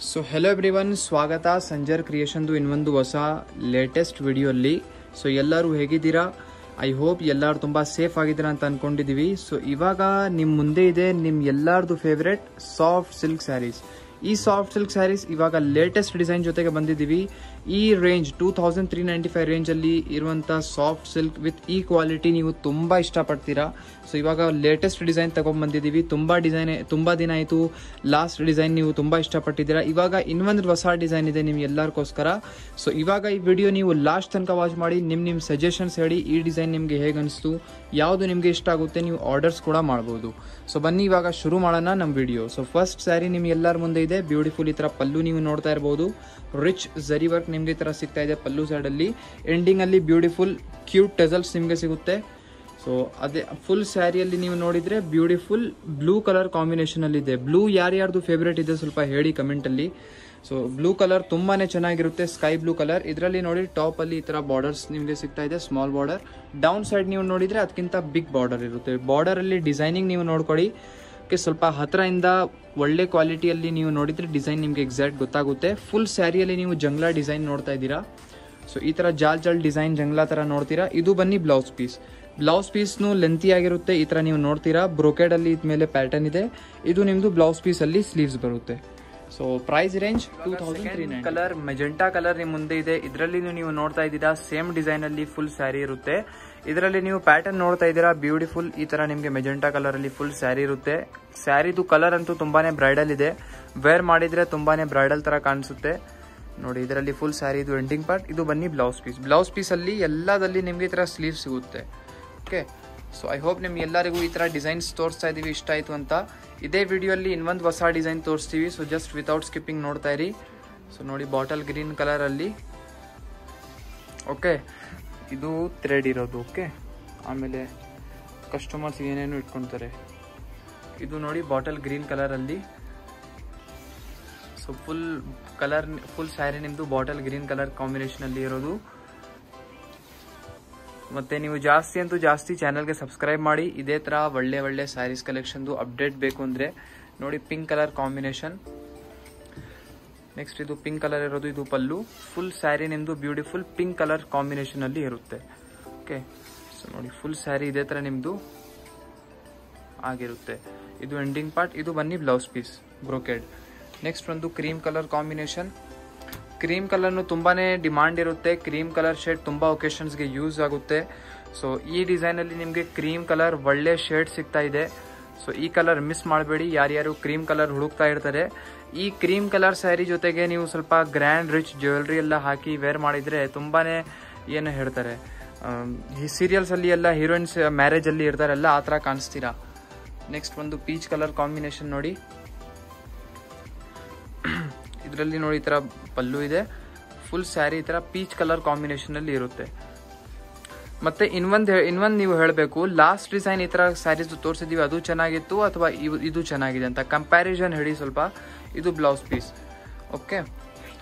So hello everyone, ಸ್ವಾಗತ ಸಂಜರ್ ಕ್ರಿಯೇಷನ್ದು ಇನ್ನೊಂದು ಹೊಸ ಲೇಟೆಸ್ಟ್ ವಿಡಿಯೋಲ್ಲಿ. ಸೊ ಎಲ್ಲರೂ ಹೇಗಿದ್ದೀರಾ? ಐ ಹೋಪ್ ಎಲ್ಲರೂ ತುಂಬ ಸೇಫ್ ಆಗಿದ್ದೀರಾ ಅಂತ ಅಂದ್ಕೊಂಡಿದ್ದೀವಿ. ಸೊ ಇವಾಗ ನಿಮ್ಮ ಮುಂದೆ ಇದೆ ನಿಮ್ಮ ಎಲ್ಲರದು ಫೇವ್ರೆಟ್ ಸಾಫ್ಟ್ ಸಿಲ್ಕ್ ಸ್ಯಾರೀಸ್. ಈ ಸಾಫ್ಟ್ ಸಿಲ್ಕ್ ಸ್ಯಾರೀಸ್ ಇವಾಗ ಲೇಟೆಸ್ಟ್ ಡಿಸೈನ್ ಜೊತೆಗೆ ಬಂದಿದ್ದೀವಿ. ಈ ರೇಂಜ್ 2395 ರೇಂಜಲ್ಲಿ ಇರುವಂಥ ಸಾಫ್ಟ್ ಸಿಲ್ಕ್ ವಿತ್ ಈ ಕ್ವಾಲಿಟಿ ನೀವು ತುಂಬ ಇಷ್ಟಪಡ್ತೀರಾ. ಸೊ ಇವಾಗ ಲೇಟೆಸ್ಟ್ ಡಿಸೈನ್ ತಗೊಂಡ್ಬಂದಿದ್ದೀವಿ. ತುಂಬ ದಿನ ಆಯಿತು ಲಾಸ್ಟ್ ಡಿಸೈನ್ ನೀವು ತುಂಬ ಇಷ್ಟಪಟ್ಟಿದ್ದೀರಾ. ಇವಾಗ ಇನ್ನೊಂದು ಹೊಸ ಡಿಸೈನ್ ಇದೆ ನಿಮ್ಗೆ ಎಲ್ಲರಿಗೋಸ್ಕರ. ಸೊ ಇವಾಗ ಈ ವಿಡಿಯೋ ನೀವು ಲಾಸ್ಟ್ ತನಕ ವಾಚ್ ಮಾಡಿ ನಿಮ್ಮ ಸಜೆಷನ್ಸ್ ಹೇಳಿ ಈ ಡಿಸೈನ್ ನಿಮಗೆ ಹೇಗೆ ಅನಿಸ್ತು, ಯಾವುದು ನಿಮಗೆ ಇಷ್ಟ ಆಗುತ್ತೆ, ನೀವು ಆರ್ಡರ್ಸ್ ಕೂಡ ಮಾಡ್ಬೋದು. ಸೊ ಬನ್ನಿ ಇವಾಗ ಶುರು ಮಾಡೋಣ ನಮ್ಮ ವಿಡಿಯೋ. ಸೊ ಫಸ್ಟ್ ಸ್ಯಾರಿ ನಿಮ್ಗೆ ಎಲ್ಲರ ಮುಂದೆ ಇದೆ. ಬ್ಯೂಟಿಫುಲ್ ಈ ಥರ ಪಲ್ಲು ನೀವು ನೋಡ್ತಾ ಇರ್ಬೋದು. ರಿಚ್ ಝರಿ ವರ್ಕ್ ನಿಮಗೆ ಈ ಥರ ಸಿಗ್ತಾ ಇದೆ ಪಲ್ಲು ಸೈಡಲ್ಲಿ. ಎಂಡಿಂಗಲ್ಲಿ ಬ್ಯೂಟಿಫುಲ್ ಕ್ಯೂಟ್ ಟೆಸಲ್ಸ್ ನಿಮಗೆ ಸಿಗುತ್ತೆ. ಸೊ ಅದೇ ಫುಲ್ ಸ್ಯಾರಿಯಲ್ಲಿ ನೀವು ನೋಡಿದರೆ ಬ್ಯೂಟಿಫುಲ್ ಬ್ಲೂ ಕಲರ್ ಕಾಂಬಿನೇಷನಲ್ಲಿ ಇದೆ. ಬ್ಲೂ ಯಾರ್ಯಾರ್ದು ಫೇವ್ರೇಟ್ ಇದೆ ಸ್ವಲ್ಪ ಹೇಳಿ ಕಮೆಂಟಲ್ಲಿ. ಸೊ ಬ್ಲೂ ಕಲರ್ ತುಂಬಾ ಚೆನ್ನಾಗಿರುತ್ತೆ, ಸ್ಕೈ ಬ್ಲೂ ಕಲರ್. ಇದರಲ್ಲಿ ನೋಡಿ ಟಾಪಲ್ಲಿ ಈ ಥರ ಬಾರ್ಡರ್ಸ್ ನಿಮಗೆ ಸಿಗ್ತಾ ಇದೆ, ಸ್ಮಾಲ್ ಬಾರ್ಡರ್. ಡೌನ್ ಸೈಡ್ ನೀವು ನೋಡಿದರೆ ಅದಕ್ಕಿಂತ ಬಿಗ್ ಬಾರ್ಡರ್ ಇರುತ್ತೆ. ಬಾರ್ಡರಲ್ಲಿ ಡಿಸೈನಿಂಗ್ ನೀವು ನೋಡ್ಕೊಳ್ಳಿ, ಸ್ವಲ್ಪ ಹತ್ತಿರದಿಂದ ಒಳ್ಳೆ ಕ್ವಾಲಿಟಿಯಲ್ಲಿ ನೀವು ನೋಡಿದರೆ ಡಿಸೈನ್ ನಿಮಗೆ ಎಕ್ಸಾಕ್ಟ್ ಗೊತ್ತಾಗುತ್ತೆ. ಫುಲ್ ಸ್ಯಾರಿಯಲ್ಲಿ ನೀವು ಜಂಗ್ಲಾ ಡಿಸೈನ್ ನೋಡ್ತಾ ಇದ್ದೀರಾ. ಸೊ ಈ ಥರ ಜಾಲ್ ಡಿಸೈನ್ ಜಂಗ್ಲಾ ಥರ ನೋಡ್ತೀರಾ. ಇದು ಬನ್ನಿ ಬ್ಲೌಸ್ ಪೀಸ್. ಬ್ಲೌಸ್ ಪೀಸ್ನು ಲೆಂತಿ ಆಗಿರುತ್ತೆ. ಈ ಥರ ನೀವು ನೋಡ್ತೀರಾ ಬ್ರೊಕೆಡಲ್ಲಿ ಇದ್ಮೇಲೆ ಪ್ಯಾಟರ್ನ್ ಇದೆ. ಇದು ನಿಮ್ಮದು ಬ್ಲೌಸ್ ಪೀಸಲ್ಲಿ ಸ್ಲೀವ್ಸ್ ಬರುತ್ತೆ. So price range 2399. Colour magenta colour ನಿಮ್ಮ ಮುಂದೆ ಇದೆ. ಇದರಲ್ಲಿ ನೀವು ನೋಡ್ತಾ ಇದ್ದೀರಾ ಸೇಮ್ ಡಿಸೈನ್ ಅಲ್ಲಿ ಫುಲ್ ಸ್ಯಾರಿ ಇರುತ್ತೆ. ಇದರಲ್ಲಿ ನೀವು ಪ್ಯಾಟರ್ನ್ ನೋಡ್ತಾ ಇದ್ದೀರಾ ಬ್ಯೂಟಿಫುಲ್ ಈ ತರ ನಿಮಗೆ ಮೆಜೆಂಟಾ ಕಲರ್ ಅಲ್ಲಿ ಫುಲ್ ಸ್ಯಾರಿ ಇರುತ್ತೆ. ಸ್ಯಾರಿದು ಕಲರ್ ಅಂತೂ ತುಂಬಾನೇ ಬ್ರೈಡಲ್ ಇದೆ. ವೇರ್ ಮಾಡಿದ್ರೆ ತುಂಬಾನೇ ಬ್ರೈಡಲ್ ತರ ಕಾಣಿಸುತ್ತೆ ನೋಡಿ. ಇದರಲ್ಲಿ ಫುಲ್ ಸ್ಯಾರಿ ಇದು ಎಂಡಿಂಗ್ ಪಾರ್ಟ್. ಇದು ಬನ್ನಿ ಬ್ಲೌಸ್ ಪೀಸ್. ಬ್ಲೌಸ್ ಪೀಸ್ ಅಲ್ಲಿ ಎಲ್ಲದಲ್ಲಿ ನಿಮ್ಗೆ ಈ ತರ ಸ್ಲೀವ್ ಸಿಗುತ್ತೆ. ಓಕೆ, ಸೊ ಐ ಹೋಪ್ ನಿಮ್ಗೆ ಎಲ್ಲರಿಗೂ ಈ ಥರ ಡಿಸೈನ್ಸ್ ತೋರಿಸ್ತಾ ಇದ್ದೀವಿ ಇಷ್ಟ ಆಯಿತು ಅಂತ. ಇದೇ ವಿಡಿಯೋಲ್ಲಿ ಇನ್ನೊಂದು ಹೊಸ ಡಿಸೈನ್ ತೋರಿಸ್ತೀವಿ. ಸೊ ಜಸ್ಟ್ ವಿತೌಟ್ ಸ್ಕಿಪ್ಪಿಂಗ್ ನೋಡ್ತಾ ಇರಿ. ಸೊ ನೋಡಿ ಬಾಟಲ್ ಗ್ರೀನ್ ಕಲರಲ್ಲಿ. ಓಕೆ, ಇದು ಥ್ರೆಡ್ ಇರೋದು. ಓಕೆ, ಆಮೇಲೆ ಕಸ್ಟಮರ್ಸ್ ಏನೇನು ಇಟ್ಕೊತಾರೆ. ಇದು ನೋಡಿ ಬಾಟಲ್ ಗ್ರೀನ್ ಕಲರಲ್ಲಿ. ಸೊ ಫುಲ್ ಸ್ಯಾರಿ ನಿಮ್ಮದು ಬಾಟಲ್ ಗ್ರೀನ್ ಕಲರ್ ಕಾಂಬಿನೇಷನಲ್ಲಿ ಇರೋದು. ಮತ್ತೆ ನೀವು ಜಾಸ್ತಿ ಚಾನಲ್ಗೆ ಸಬ್ಸ್ಕ್ರೈಬ್ ಮಾಡಿ. ಇದೇ ಥರ ಒಳ್ಳೆ ಸ್ಯಾರೀಸ್ ಕಲೆಕ್ಷನ್ದು ಅಪ್ಡೇಟ್ ಬೇಕು ಅಂದರೆ ನೋಡಿ. Pink colour combination. ನೆಕ್ಸ್ಟ್ ಇದು ಪಿಂಕ್ ಕಲರ್ ಇರೋದು. ಇದು ಪಲ್ಲು. ಫುಲ್ ಸ್ಯಾರಿ ನಿಮ್ಮದು ಬ್ಯೂಟಿಫುಲ್ ಪಿಂಕ್ ಕಲರ್ ಕಾಂಬಿನೇಷನಲ್ಲಿ ಇರುತ್ತೆ. ಓಕೆ, ಸೊ ನೋಡಿ ಫುಲ್ ಸ್ಯಾರಿ ಇದೇ ಥರ ನಿಮ್ಮದು ಆಗಿರುತ್ತೆ. ಇದು ಎಂಡಿಂಗ್ ಪಾರ್ಟ್. ಇದು ಬನ್ನಿ ಬ್ಲೌಸ್ ಪೀಸ್ ಬ್ರೊಕೆಡ್. ನೆಕ್ಸ್ಟ್ ಒಂದು ಕ್ರೀಮ್ ಕಲರ್ ಕಾಂಬಿನೇಷನ್. ಕ್ರೀಮ್ ಕಲರ್ನು ತುಂಬಾನೇ ಡಿಮಾಂಡ್ ಇರುತ್ತೆ. ಕ್ರೀಮ್ ಕಲರ್ ಶೇಡ್ ತುಂಬ ಒಕೇಶನ್ಸ್ಗೆ ಯೂಸ್ ಆಗುತ್ತೆ. ಸೊ ಈ ಡಿಸೈನಲ್ಲಿ ನಿಮಗೆ ಕ್ರೀಮ್ ಕಲರ್ ಒಳ್ಳೆ ಶೇಡ್ ಸಿಗ್ತಾ ಇದೆ. ಸೊ ಈ ಕಲರ್ ಮಿಸ್ ಮಾಡಬೇಡಿ. ಯಾರ್ಯಾರು ಕ್ರೀಮ್ ಕಲರ್ ಹುಡುಕ್ತಾ ಇರ್ತಾರೆ, ಈ ಕ್ರೀಮ್ ಕಲರ್ ಸ್ಯಾರಿ ಜೊತೆಗೆ ನೀವು ಸ್ವಲ್ಪ ಗ್ರ್ಯಾಂಡ್ ರಿಚ್ ಜ್ಯುವೆಲ್ರಿ ಎಲ್ಲ ಹಾಕಿ ವೇರ್ ಮಾಡಿದರೆ ತುಂಬಾನೇ ಏನು ಹೇಳ್ತಾರೆ, ಈ ಸೀರಿಯಲ್ಸಲ್ಲಿ ಎಲ್ಲ ಹೀರೋಯಿನ್ಸ್ ಮ್ಯಾರೇಜಲ್ಲಿ ಇರ್ತಾರಲ್ಲ ಆ ಥರ ಕಾಣಿಸ್ತೀರಾ. ನೆಕ್ಸ್ಟ್ ಒಂದು ಪೀಚ್ ಕಲರ್ ಕಾಂಬಿನೇಷನ್ ನೋಡಿ. ಇದರಲ್ಲಿ ನೋಡಿ ಈ ಥರ ಪಲ್ಲು ಇದೆ. ಫುಲ್ ಸ್ಯಾರಿ ಈ ಥರ ಪೀಚ್ ಕಲರ್ ಕಾಂಬಿನೇಷನಲ್ಲಿ ಇರುತ್ತೆ. ಮತ್ತೆ ಇನ್ನೊಂದು ನೀವು ಹೇಳಬೇಕು, ಲಾಸ್ಟ್ ಡಿಸೈನ್ ಈ ಥರ ಸ್ಯಾರೀಸ್ ತೋರಿಸಿದ್ದೀವಿ ಅದು ಚೆನ್ನಾಗಿತ್ತು ಅಥವಾ ಇದು ಚೆನ್ನಾಗಿದೆ ಅಂತ ಕಂಪ್ಯಾರಿಸನ್ ಹೇಳಿ ಸ್ವಲ್ಪ. ಇದು ಬ್ಲೌಸ್ ಪೀಸ್. ಓಕೆ,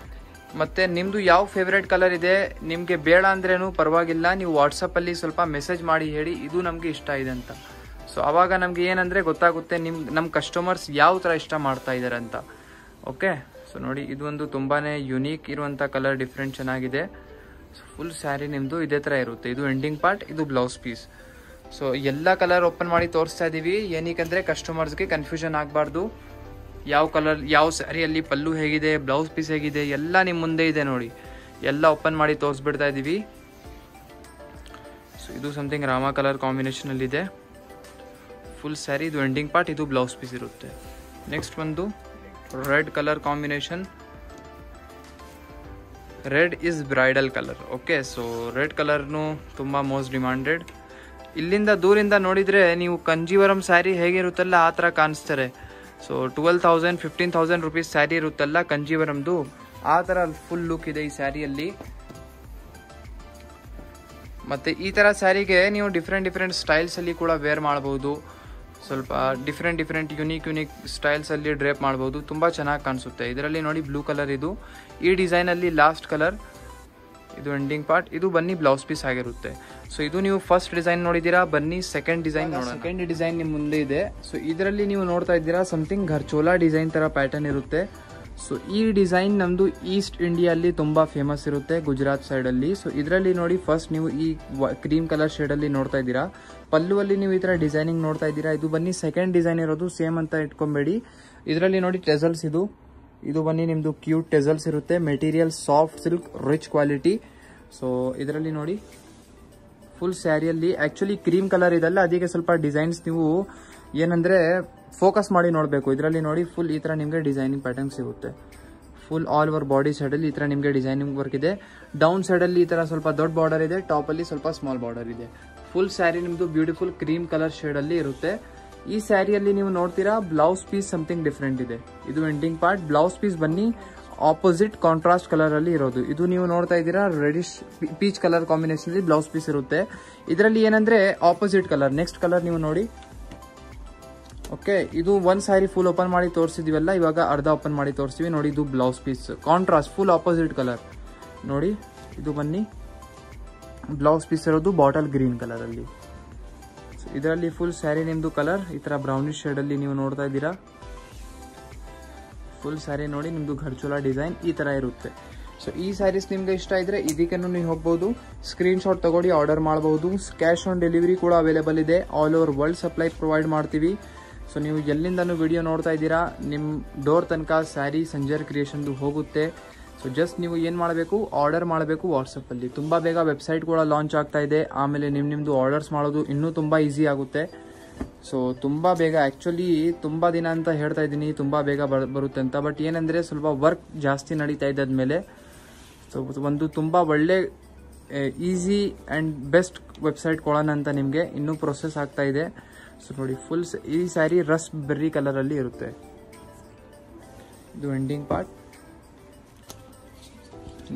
ಮತ್ತೆ ನಿಮ್ಮದು ಯಾವ ಫೇವ್ರೇಟ್ ಕಲರ್ ಇದೆ, ನಿಮಗೆ ಬೇಡ ಅಂದ್ರೇನು ಪರವಾಗಿಲ್ಲ, ನೀವು ವಾಟ್ಸಪ್ಪಲ್ಲಿ ಸ್ವಲ್ಪ ಮೆಸೇಜ್ ಮಾಡಿ ಹೇಳಿ ಇದು ನಮಗೆ ಇಷ್ಟ ಇದೆ ಅಂತ. ಸೊ ಆವಾಗ ನಮಗೆ ಏನಂದರೆ ಗೊತ್ತಾಗುತ್ತೆ ನಮ್ಮ ಕಸ್ಟಮರ್ಸ್ ಯಾವ ಥರ ಇಷ್ಟ ಮಾಡ್ತಾ ಇದ್ದಾರೆ ಅಂತ. ಓಕೆ, ಸೊ ನೋಡಿ ಇದು ಒಂದು ತುಂಬಾ ಯುನೀಕ್ ಇರುವಂಥ ಕಲರ್, ಡಿಫ್ರೆಂಟ್ ಚೆನ್ನಾಗಿದೆ. ಫುಲ್ ಸ್ಯಾರಿ ನಿಮ್ಮದು ಇದೇ ಥರ ಇರುತ್ತೆ. ಇದು ಎಂಡಿಂಗ್ ಪಾರ್ಟ್. ಇದು ಬ್ಲೌಸ್ ಪೀಸ್. ಸೊ ಎಲ್ಲ ಕಲರ್ ಓಪನ್ ಮಾಡಿ ತೋರಿಸ್ತಾ ಇದ್ದೀವಿ. ಏನಕ್ಕೆ ಕಸ್ಟಮರ್ಸ್ಗೆ ಕನ್ಫ್ಯೂಷನ್ ಆಗಬಾರ್ದು. ಯಾವ ಕಲರ್ ಯಾವ ಸ್ಯಾರಿಯಲ್ಲಿ ಪಲ್ಲು ಹೇಗಿದೆ, ಬ್ಲೌಸ್ ಪೀಸ್ ಹೇಗಿದೆ ಎಲ್ಲ ನಿಮ್ಮ ಮುಂದೆ ಇದೆ ನೋಡಿ. ಎಲ್ಲ ಓಪನ್ ಮಾಡಿ ತೋರಿಸ್ಬಿಡ್ತಾ ಇದ್ದೀವಿ. ಸೊ ಇದು ಸಮಥಿಂಗ್ ರಾಮ ಕಲರ್ ಕಾಂಬಿನೇಷನಲ್ಲಿದೆ. ಫುಲ್ ಸ್ಯಾರಿ ಇದು ಎಂಡಿಂಗ್ ಪಾರ್ಟ್. ಇದು ಬ್ಲೌಸ್ ಪೀಸ್ ಇರುತ್ತೆ. ನೆಕ್ಸ್ಟ್ ಒಂದು red colour combination. Red is bridal colour. Okay, so red ಕಲರ್ನು ತುಂಬ ಮೋಸ್ಟ್ ಡಿಮಾಂಡೆಡ್. ಇಲ್ಲಿಂದ ದೂರಿಂದ ನೋಡಿದರೆ ನೀವು ಕಂಜೀವರಂ ಸ್ಯಾರಿ ಹೇಗಿರುತ್ತಲ್ಲ ಆ ಥರ ಕಾಣಿಸ್ತಾರೆ. ಸೊ 12,000 15,000 ರುಪೀಸ್ ಸ್ಯಾರಿ ಇರುತ್ತಲ್ಲ ಕಂಜೀವರಂದು, ಆ ಥರ ಫುಲ್ ಲುಕ್ ಇದೆ ಈ ಸ್ಯಾರಿಯಲ್ಲಿ. ಮತ್ತು ಈ ಥರ ಸ್ಯಾರಿಗೆ ನೀವು ಡಿಫ್ರೆಂಟ್ ಸ್ಟೈಲ್ಸಲ್ಲಿ ಕೂಡ ವೇರ್ ಮಾಡ್ಬೋದು. ಸ್ವಲ್ಪ ಡಿಫ್ರೆಂಟ್ ಯುನೀಕ್ ಸ್ಟೈಲ್ಸಲ್ಲಿ ಡ್ರೇಪ್ ಮಾಡ್ಬೋದು. ತುಂಬ ಚೆನ್ನಾಗಿ ಕಾಣಿಸುತ್ತೆ. ಇದರಲ್ಲಿ ನೋಡಿ ಬ್ಲೂ ಕಲರ್. ಇದು ಈ ಡಿಸೈನಲ್ಲಿ ಲಾಸ್ಟ್ ಕಲರ್. ಇದು ಎಂಡಿಂಗ್ ಪಾರ್ಟ್. ಇದು ಬನ್ನಿ ಬ್ಲೌಸ್ ಪೀಸ್ ಆಗಿರುತ್ತೆ. ಸೊ ಇದು ನೀವು ಫಸ್ಟ್ ಡಿಸೈನ್ ನೋಡಿದ್ದೀರಾ. ಬನ್ನಿ ಸೆಕೆಂಡ್ ಡಿಸೈನ್ ನೋಡೋಣ. ಸೆಕೆಂಡ್ ಡಿಸೈನ್ ನಿಮ್ಮ ಮುಂದೆ ಇದೆ. ಸೊ ಇದರಲ್ಲಿ ನೀವು ನೋಡ್ತಾ ಇದ್ದೀರಾ ಸಮಥಿಂಗ್ ಘರ್ಚೋಲಾ ಡಿಸೈನ್ ಥರ ಪ್ಯಾಟರ್ನ್ ಇರುತ್ತೆ. ಸೊ ಈ ಡಿಸೈನ್ ನಮ್ಮದು ಈಸ್ಟ್ ಇಂಡಿಯಲ್ಲಿ ತುಂಬ ಫೇಮಸ್ ಇರುತ್ತೆ, ಗುಜರಾತ್ ಸೈಡಲ್ಲಿ. ಸೊ ಇದರಲ್ಲಿ ನೋಡಿ, ಫಸ್ಟ್ ನೀವು ಈ ಕ್ರೀಮ್ ಕಲರ್ ಶೇಡಲ್ಲಿ ನೋಡ್ತಾ ಇದ್ದೀರಾ. ಪಲ್ಲುವಲ್ಲಿ ನೀವು ಈ ಥರ ಡಿಸೈನಿಂಗ್ ನೋಡ್ತಾ ಇದ್ದೀರಾ. ಇದು ಬನ್ನಿ ಸೆಕೆಂಡ್ ಡಿಸೈನ್ ಇರೋದು, ಸೇಮ್ ಅಂತ ಇಟ್ಕೊಬೇಡಿ. ಇದರಲ್ಲಿ ನೋಡಿ ಟೆಸಲ್ಸ್, ಇದು ಬನ್ನಿ ನಿಮ್ಮದು ಕ್ಯೂಟ್ ಟೆಸಲ್ಸ್ ಇರುತ್ತೆ. Material soft silk, rich quality. So ಇದರಲ್ಲಿ ನೋಡಿ ಫುಲ್ ಸ್ಯಾರಿಯಲ್ಲಿ ಆ್ಯಕ್ಚುಲಿ ಕ್ರೀಮ್ ಕಲರ್ ಇದೆಲ್ಲ, ಅದಕ್ಕೆ ಸ್ವಲ್ಪ ಡಿಸೈನ್ಸ್ ನೀವು ಏನಂದರೆ ಫೋಕಸ್ ಮಾಡಿ ನೋಡಬೇಕು. ಇದರಲ್ಲಿ ನೋಡಿ ಫುಲ್ ಈ ಥರ ನಿಮಗೆ ಡಿಸೈನಿಂಗ್ ಪ್ಯಾಟರ್ನ್ ಸಿಗುತ್ತೆ. ಫುಲ್ ಆಲ್ ಓವರ್ ಬಾಡಿ ಸೈಡಲ್ಲಿ ಈ ಥರ ನಿಮಗೆ ಡಿಸೈನಿಂಗ್ ವರ್ಕ್ ಇದೆ. ಡೌನ್ ಸೈಡಲ್ಲಿ ಈ ಥರ ಸ್ವಲ್ಪ ದೊಡ್ಡ ಬಾರ್ಡರ್ ಇದೆ, ಟಾಪಲ್ಲಿ ಸ್ವಲ್ಪ ಸ್ಮಾಲ್ ಬಾರ್ಡರ್ ಇದೆ. ಫುಲ್ ಸ್ಯಾರಿ ನಿಮ್ಮದು ಬ್ಯೂಟಿಫುಲ್ ಕ್ರೀಮ್ ಕಲರ್ ಶೇಡಲ್ಲಿ ಇರುತ್ತೆ. ಈ ಸ್ಯಾರಿಯಲ್ಲಿ ನೀವು ನೋಡ್ತೀರಾ ಬ್ಲೌಸ್ ಪೀಸ್ ಸಮಥಿಂಗ್ ಡಿಫ್ರೆಂಟ್ ಇದೆ. ಇದು ಎಂಡಿಂಗ್ ಪಾರ್ಟ್. ಬ್ಲೌಸ್ ಪೀಸ್ ಬನ್ನಿ ಆಪೋಸಿಟ್ ಕಾಂಟ್ರಾಸ್ಟ್ ಕಲರ್ ಅಲ್ಲಿ ಇರೋದು. ಇದು ನೀವು ನೋಡ್ತಾ ಇದ್ದೀರಾ reddish peach colour combination blouse piece ಇರುತ್ತೆ. ಇದರಲ್ಲಿ ಏನಂದ್ರೆ ಆಪೋಸಿಟ್ ಕಲರ್. ನೆಕ್ಸ್ಟ್ ಕಲರ್ ನೀವು ನೋಡಿ. ಓಕೆ, ಇದು ಒಂದು ಸ್ಯಾರಿ ಫುಲ್ ಓಪನ್ ಮಾಡಿ ತೋರಿಸಿದ್ವಲ್ಲ, ಇವಾಗ ಅರ್ಧ ಓಪನ್ ಮಾಡಿ ತೋರಿಸ್ತೀವಿ ನೋಡಿ. ಇದು blouse piece contrast full opposite colour ನೋಡಿ. ಇದು ಬನ್ನಿ ಬ್ಲೌಸ್ ಪೀಸ್ ಇರೋದು ಬಾಟಲ್ ಗ್ರೀನ್ ಕಲರ್ ಅಲ್ಲಿ. ಇದರಲ್ಲಿ ಫುಲ್ ಸ್ಯಾರಿ ನಿಮ್ದು ಕಲರ್ ಈ ತರ ಬ್ರೌನಿಶ್ ಶೇಡ್ ಅಲ್ಲಿ ನೀವು ನೋಡ್ತಾ ಇದ್ದೀರಾ. ಫುಲ್ ಸ್ಯಾರಿ ನೋಡಿ ನಿಮ್ದು ಘರ್ಚೋಲಾ ಡಿಸೈನ್ ಈ ತರ ಇರುತ್ತೆ. ಸೊ ಈ ಸ್ಯಾರೀಸ್ ನಿಮ್ಗೆ ಇಷ್ಟ ಇದ್ರೆ ಇದಕ್ಕೂ ನೀವು ಹೋಗ್ಬೋದು, ಸ್ಕ್ರೀನ್ ಶಾಟ್ ತಗೊಳ್ಳಿ, ಆರ್ಡರ್ ಮಾಡಬಹುದು. ಕ್ಯಾಶ್ ಆನ್ ಡೆಲಿವರಿ ಕೂಡ ಅವೈಲೇಬಲ್ ಇದೆ. All over world supply provide ಮಾಡ್ತೀವಿ. ಸೊ ನೀವು ಎಲ್ಲಿಂದನೂ ವಿಡಿಯೋ ನೋಡ್ತಾ ಇದ್ದೀರಾ, ನಿಮ್ಮ ಡೋರ್ ತನಕ ಸ್ಯಾರಿ ಸಂಜರ್ ಕ್ರಿಯೇಷನ್ದು ಹೋಗುತ್ತೆ. ಸೊ ಜಸ್ಟ್ ನೀವು ಏನು ಮಾಡಬೇಕು, ಆರ್ಡರ್ ಮಾಡಬೇಕು ವಾಟ್ಸಪ್ಪಲ್ಲಿ. ತುಂಬ ಬೇಗ ವೆಬ್ಸೈಟ್ ಕೂಡ ಲಾಂಚ್ ಆಗ್ತಾ ಇದೆ. ಆಮೇಲೆ ನಿಮ್ಮದು ಆರ್ಡರ್ಸ್ ಮಾಡೋದು ಇನ್ನೂ ತುಂಬ ಈಸಿ ಆಗುತ್ತೆ. ಸೊ ತುಂಬ ಬೇಗ, ಆ್ಯಕ್ಚುಲಿ ತುಂಬ ದಿನ ಅಂತ ಹೇಳ್ತಾ ಇದ್ದೀನಿ ತುಂಬ ಬೇಗ ಬರುತ್ತೆ ಅಂತ. ಬಟ್ ಏನಂದರೆ ಸ್ವಲ್ಪ ವರ್ಕ್ ಜಾಸ್ತಿ ನಡೀತಾ ಇದೆ ಆದಮೇಲೆ. ಸೊ ಒಂದು ತುಂಬ ಒಳ್ಳೆ ಈಸಿ ಆ್ಯಂಡ್ ಬೆಸ್ಟ್ ವೆಬ್ಸೈಟ್ ಕೊಡೋಣ ಅಂತ ನಿಮಗೆ ಇನ್ನೂ ಪ್ರೊಸೆಸ್ ಆಗ್ತಾ ಇದೆ. ಸೊ ನೋಡಿ ಫುಲ್ ಈ ಸ್ಯಾರಿ ರಸ್ ಬೆರ್ರಿ ಕಲರಲ್ಲಿ ಇರುತ್ತೆ. ಇದು ಎಂಡಿಂಗ್ ಪಾರ್ಟ್.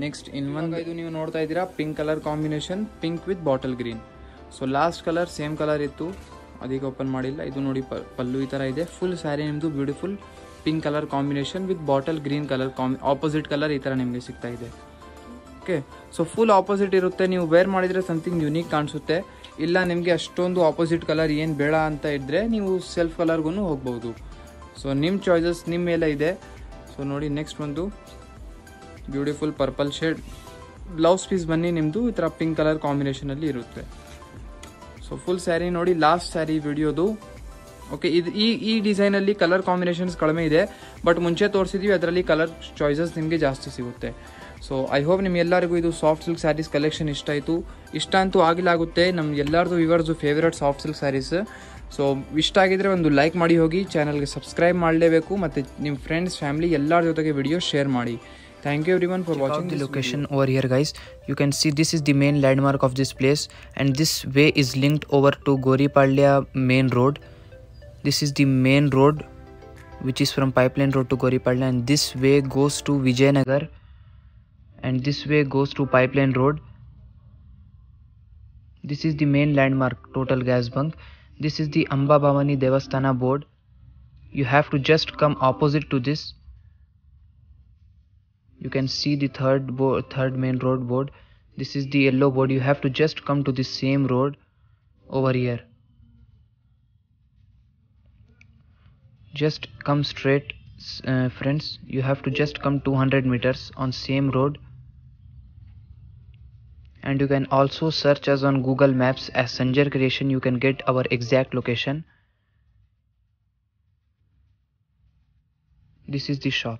ನೆಕ್ಸ್ಟ್ ಇನ್ನೊಂದು ಇದು ನೀವು ನೋಡ್ತಾ ಇದ್ದೀರಾ pink colour combination, pink with bottle green. So last colour same colour ಇತ್ತು, ಅದಕ್ಕೆ ಓಪನ್ ಮಾಡಿಲ್ಲ. ಇದು ನೋಡಿ ಪಲ್ಲು ಈ ಥರ ಇದೆ. ಫುಲ್ ಸ್ಯಾರಿ ನಿಮ್ಮದು beautiful pink colour combination with bottle green colour opposite colour ಈ ಥರ ನಿಮಗೆ ಸಿಗ್ತಾ ಇದೆ. ಓಕೆ, ಸೊ ಫುಲ್ ಆಪೋಸಿಟ್ ಇರುತ್ತೆ. ನೀವು ವೇರ್ ಮಾಡಿದರೆ ಸಮಥಿಂಗ್ ಯುನೀಕ್ ಕಾಣಿಸುತ್ತೆ. ಇಲ್ಲ ನಿಮಗೆ ಅಷ್ಟೊಂದು ಆಪೋಸಿಟ್ ಕಲರ್ ಏನು ಬೇಡ ಅಂತ ಇದ್ದರೆ ನೀವು ಸೆಲ್ಫ್ ಕಲರ್ಗೂ ಹೋಗ್ಬೋದು. ಸೊ ನಿಮ್ಮ ಚಾಯ್ಸಸ್ ನಿಮ್ಮ ಮೇಲೆ ಇದೆ. ಸೊ ನೋಡಿ ನೆಕ್ಸ್ಟ್ ಒಂದು beautiful purple shade. Blouse piece ಬನ್ನಿ ನಿಮ್ಮದು ಈ ಥರ ಪಿಂಕ್ ಕಲರ್ ಕಾಂಬಿನೇಷನಲ್ಲಿ ಇರುತ್ತೆ. ಸೊ ಫುಲ್ ಸ್ಯಾರಿ ನೋಡಿ ಲಾಸ್ಟ್ ಸ್ಯಾರಿ ವಿಡಿಯೋದು. ಓಕೆ, ಇದು ಈ ಡಿಸೈನಲ್ಲಿ ಕಲರ್ ಕಾಂಬಿನೇಷನ್ಸ್ ಕಡಿಮೆ ಇದೆ, ಬಟ್ ಮುಂಚೆ ತೋರಿಸಿದ್ವಿ ಅದರಲ್ಲಿ ಕಲರ್ ಚಾಯ್ಸಸ್ ನಿಮಗೆ ಜಾಸ್ತಿ ಸಿಗುತ್ತೆ. ಸೊ ಐ ಹೋಪ್ ನಿಮ್ಗೆಲ್ಲರಿಗೂ ಇದು ಸಾಫ್ಟ್ ಸಿಲ್ಕ್ ಸ್ಯಾರೀಸ್ ಕಲೆಕ್ಷನ್ ಇಷ್ಟ ಆಯಿತು. ಇಷ್ಟ ಅಂತೂ ಆಗಿಲಾಗುತ್ತೆ, ನಮ್ಮ ಎಲ್ಲರದು viewers favourite soft silk sarees. So ಇಷ್ಟ ಆಗಿದ್ರೆ ಒಂದು ಲೈಕ್ ಮಾಡಿ ಹೋಗಿ, ಚಾನಲ್ಗೆ ಸಬ್ಸ್ಕ್ರೈಬ್ ಮಾಡಲೇಬೇಕು, ಮತ್ತು ನಿಮ್ಮ ಫ್ರೆಂಡ್ಸ್ ಫ್ಯಾಮಿಲಿ ಎಲ್ಲರ ಜೊತೆಗೆ ವಿಡಿಯೋ ಶೇರ್ ಮಾಡಿ. Thank you everyone for watching the location video. Over here guys, you can see this is the main landmark of this place, and this way is linked over to Goripalya main road. This is the main road which is from Pipeline Road to Goripalya, and this way goes to Vijayanagar, and this way goes to Pipeline Road. This is the main landmark, Total Gas Bunk. This is the Amba Bhavani Devasthana board. You have to just come opposite to this. You can see the third main road board. This is the yellow board. You have to just come to the same road over here. Just come straight, friends. You have to just come 200 meters on same road. And you can also search us on Google Maps as Sanjar Creation. You can get our exact location. This is the shop.